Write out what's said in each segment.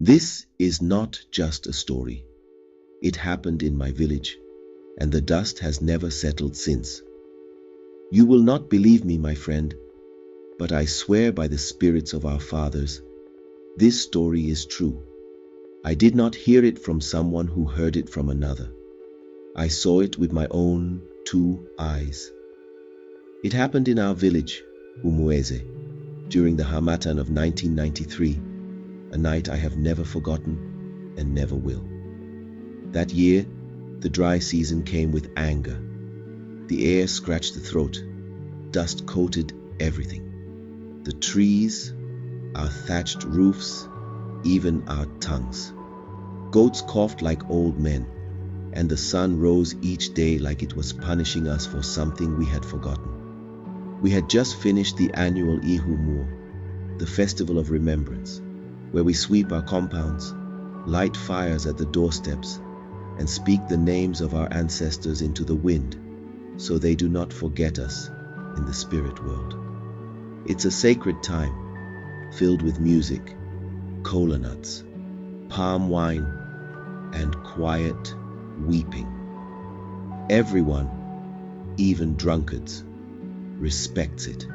This is not just a story. It happened in my village, and the dust has never settled since. You will not believe me, my friend, but I swear by the spirits of our fathers, this story is true. I did not hear it from someone who heard it from another. I saw it with my own two eyes. It happened in our village, Umueze, during the Harmattan of 1993, a night I have never forgotten and never will. That year, the dry season came with anger. The air scratched the throat. Dust coated everything. The trees, our thatched roofs, even our tongues. Goats coughed like old men, and the sun rose each day like it was punishing us for something we had forgotten. We had just finished the annual Ihumur, the festival of remembrance, where we sweep our compounds, light fires at the doorsteps, and speak the names of our ancestors into the wind, so they do not forget us in the spirit world. It's a sacred time, filled with music, cola nuts, palm wine, and quiet weeping. Everyone, even drunkards, respects it.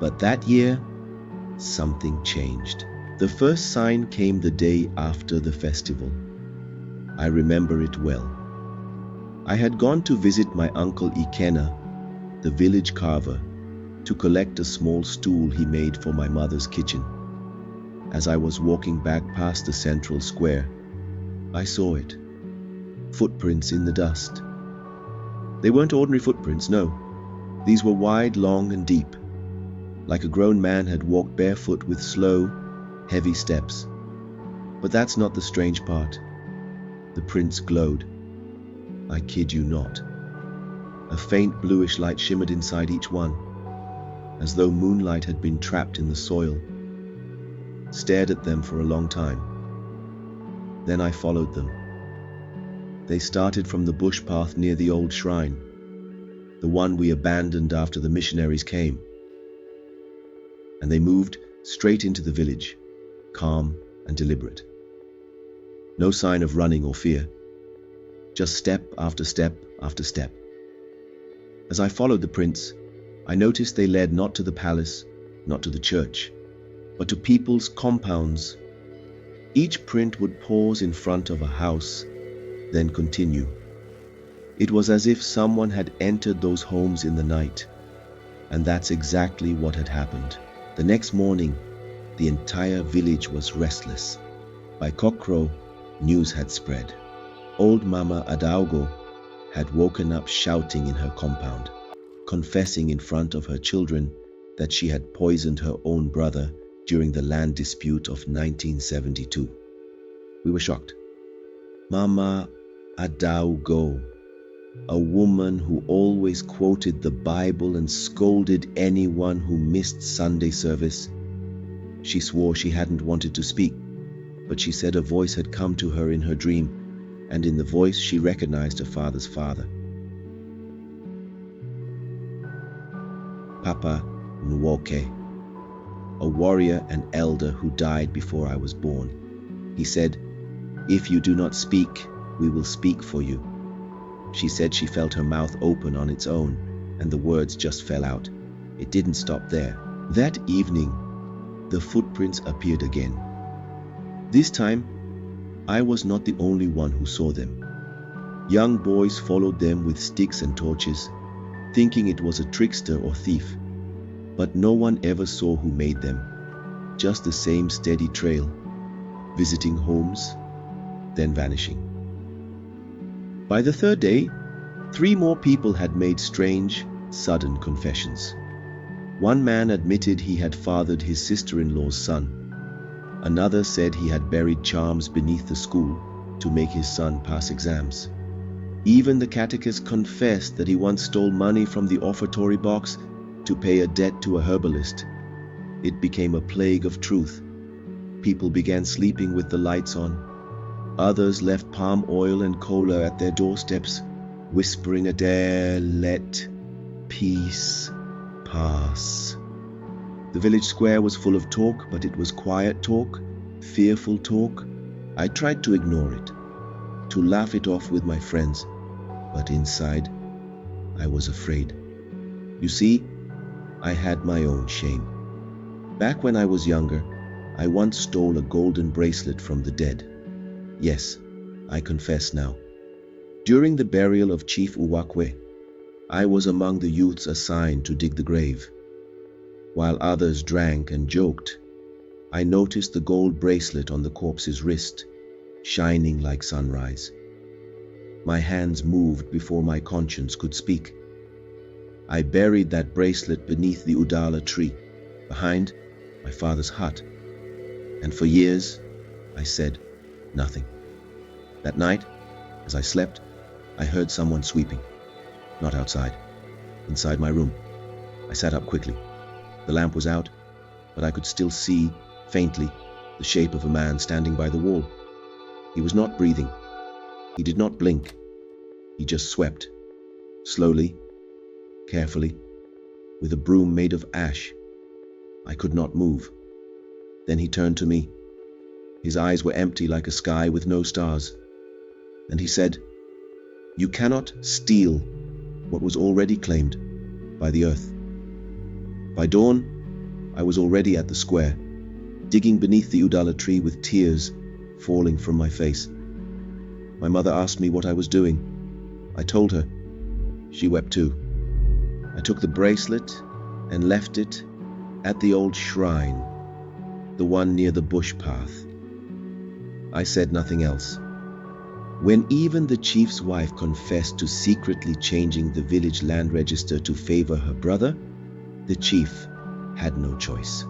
But that year, something changed. The first sign came the day after the festival. I remember it well. I had gone to visit my uncle Ikena, the village carver, to collect a small stool he made for my mother's kitchen. As I was walking back past the central square, I saw it. Footprints in the dust. They weren't ordinary footprints, no. These were wide, long, and deep, like a grown man had walked barefoot with slow, heavy steps. But that's not the strange part. The prints glowed. I kid you not. A faint bluish light shimmered inside each one, as though moonlight had been trapped in the soil. Stared at them for a long time. Then I followed them. They started from the bush path near the old shrine, the one we abandoned after the missionaries came. And they moved straight into the village, calm and deliberate. No sign of running or fear, just step after step after step. As I followed the prints, I noticed they led not to the palace, not to the church, but to people's compounds. Each print would pause in front of a house, then continue. It was as if someone had entered those homes in the night, and that's exactly what had happened. The next morning, the entire village was restless. By cockcrow, news had spread. Old Mama Adaugo had woken up shouting in her compound, confessing in front of her children that she had poisoned her own brother during the land dispute of 1972. We were shocked. Mama Adaugo, a woman who always quoted the Bible and scolded anyone who missed Sunday service. She swore she hadn't wanted to speak, but she said a voice had come to her in her dream, and in the voice she recognized her father's father. Papa Nwoke, a warrior and elder who died before I was born. He said, "If you do not speak, we will speak for you." She said she felt her mouth open on its own, and the words just fell out. It didn't stop there. That evening, the footprints appeared again. This time, I was not the only one who saw them. Young boys followed them with sticks and torches, thinking it was a trickster or thief. But no one ever saw who made them. Just the same steady trail, visiting homes, then vanishing. By the third day, 3 more people had made strange, sudden confessions. One man admitted he had fathered his sister-in-law's son. Another said he had buried charms beneath the school to make his son pass exams. Even the catechist confessed that he once stole money from the offertory box to pay a debt to a herbalist. It became a plague of truth. People began sleeping with the lights on. Others left palm oil and cola at their doorsteps, whispering a dare let peace pass. The village square was full of talk, but it was quiet talk fearful talk, I tried to ignore it, to laugh it off with my friends, but inside, I was afraid. You see, I had my own shame. Back when I was younger, I once stole a golden bracelet from the dead. Yes, I confess now. During the burial of Chief Uwakwe, I was among the youths assigned to dig the grave. While others drank and joked, I noticed the gold bracelet on the corpse's wrist, shining like sunrise. My hands moved before my conscience could speak. I buried that bracelet beneath the Udala tree, behind my father's hut, and for years I said nothing. That night, as I slept, I heard someone sweeping. Not outside, inside my room. I sat up quickly. The lamp was out, but I could still see, faintly, the shape of a man standing by the wall. He was not breathing. He did not blink. He just swept, slowly, carefully, with a broom made of ash. I could not move. Then he turned to me. His eyes were empty like a sky with no stars. And he said, "You cannot steal what was already claimed by the earth." By dawn, I was already at the square, digging beneath the Udala tree with tears falling from my face. My mother asked me what I was doing. I told her. She wept too. I took the bracelet and left it at the old shrine, the one near the bush path. I said nothing else. When even the chief's wife confessed to secretly changing the village land register to favor her brother, the chief had no choice.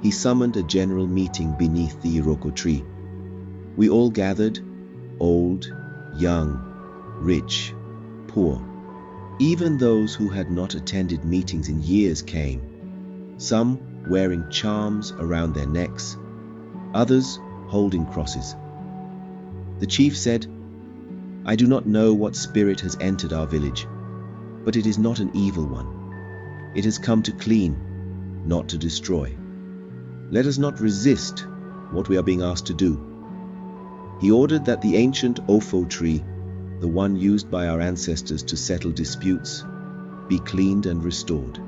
He summoned a general meeting beneath the Iroko tree. We all gathered, old, young, rich, poor. Even those who had not attended meetings in years came, some wearing charms around their necks, others holding crosses. The chief said, "I do not know what spirit has entered our village, but it is not an evil one. It has come to clean, not to destroy. Let us not resist what we are being asked to do." He ordered that the ancient Ofo tree, the one used by our ancestors to settle disputes, be cleaned and restored.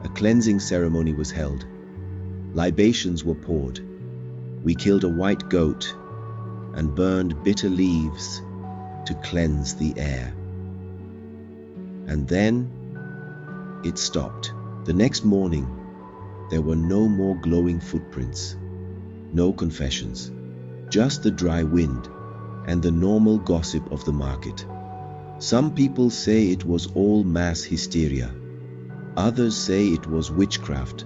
A cleansing ceremony was held. Libations were poured. We killed a white goat and burned bitter leaves to cleanse the air. And then it stopped. The next morning, there were no more glowing footprints, no confessions, just the dry wind and the normal gossip of the market. Some people say it was all mass hysteria. Others say it was witchcraft.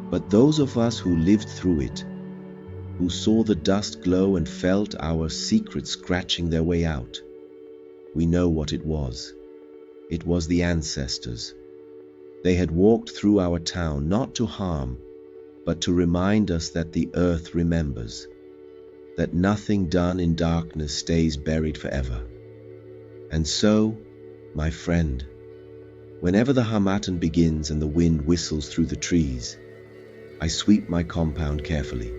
But those of us who lived through it, who saw the dust glow and felt our secrets scratching their way out, we know what it was. It was the ancestors. They had walked through our town not to harm, but to remind us that the earth remembers, that nothing done in darkness stays buried forever. And so, my friend, whenever the harmattan begins and the wind whistles through the trees, I sweep my compound carefully.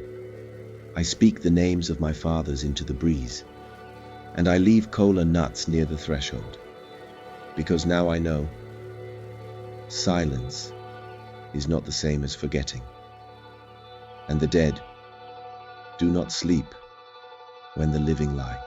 I speak the names of my fathers into the breeze, and I leave kola nuts near the threshold, because now I know silence is not the same as forgetting, and the dead do not sleep when the living lie.